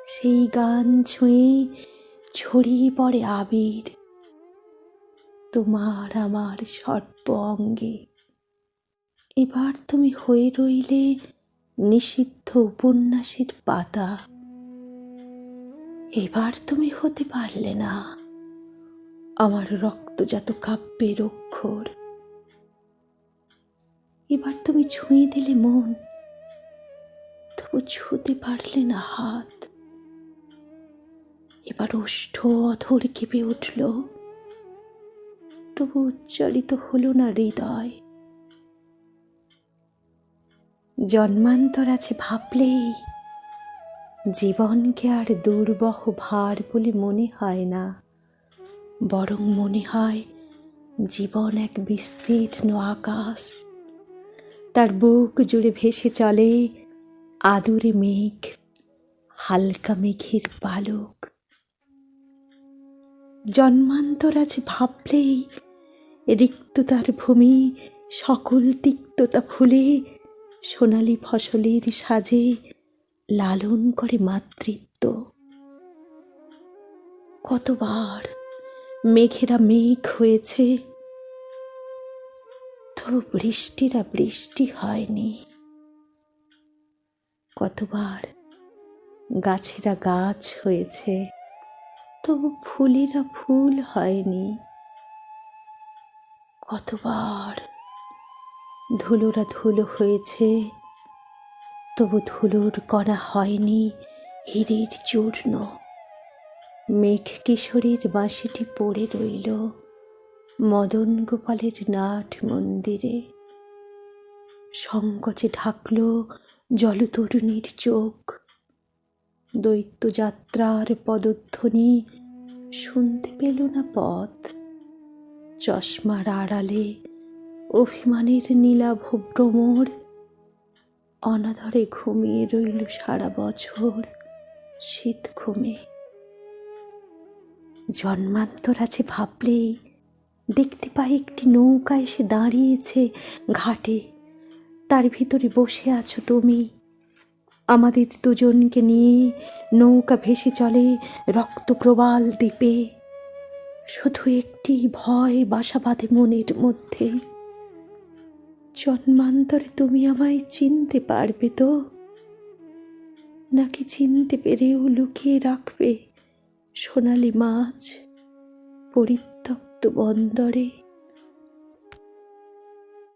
সেই গান ছুঁয়ে ছড়িয়ে পড়ে আবির তোমার আমার সর্ব অঙ্গে। এবার তুমি হয়ে রইলে নিষিদ্ধ উপন্যাসের পাতা। এবার তুমি হতে পারলে না আমার রক্তজাত কাব্যের অক্ষর। এবার তুমি ছুঁয়ে দিলে মন, তবু ছুঁতে পারলে না হাত। এবার ওষ্ঠ অধর কেঁপে উঠল, তবু উচ্চারিত হলো না হৃদয়। জন্মান্তর আছে ভাবলেই জীবনকে আর দুর্বহ ভার বলে মনে হয় না, বরং মনে হয় জীবন এক বিস্তীর্ণ আকাশ, তার বুক জুড়ে ভেসে চলে আদুরে মেঘ, হালকা মেঘের পালক। জন্মান্তর আছে ভাবলেই রিক্ততার ভূমি সকল তিক্ততা ভুলে সোনালি ফসলের সাজে লালন করে মাতৃত্ব। কতবার মেঘেরা মেঘ হয়েছে, তবু বৃষ্টিরা বৃষ্টি হয়নি। কতবার গাছেরা গাছ হয়েছে, তবু ফুলেরা ফুল হয়নি। কতবার ধুলোরা ধুলো হয়েছে, তবু ধুলোর কণা হয়নি হীরের চূর্ণ। মেঘ কিশোরীর বাঁশিটি পড়ে রইল মদন গোপালের নাট মন্দিরে। সংকোচে ঢাকল জলতরুণীর চোখ। দৈত্য যাত্রার পদধ্বনি শুনতে পেল না পথ। চশমার আড়ালে অভিমানের নীলাভ ভ্রমর অনাদরে ঘুমিয়ে রইল সারা বছর শীত ঘুমে। জন্মান্তর আছে ভাবলেই দেখতে পাই একটি নৌকা এসে দাঁড়িয়েছে ঘাটে। তার ভিতরে বসে আছো তুমি। আমাদের দুজনকে নিয়ে নৌকা ভেসে চলে রক্তপ্রবাল দ্বীপে। শুধু একটি ভয় বাসা বাঁধে মনের মধ্যে, জন্মান্তরে তুমি আমায় চিনতে পারবে তো, নাকি চিনতে পেরেও লুকিয়ে রাখবে সোনালি মাছ পরিত্যক্ত বন্দরে।